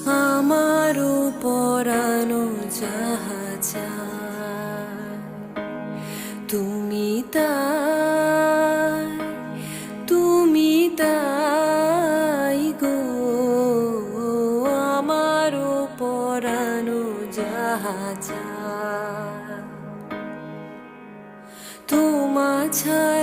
আমারও পরানো যাহা চায় তুমি তাই, তুমি তাই গো। আমারও পরানো যাহা চায় তোমা ছাড়া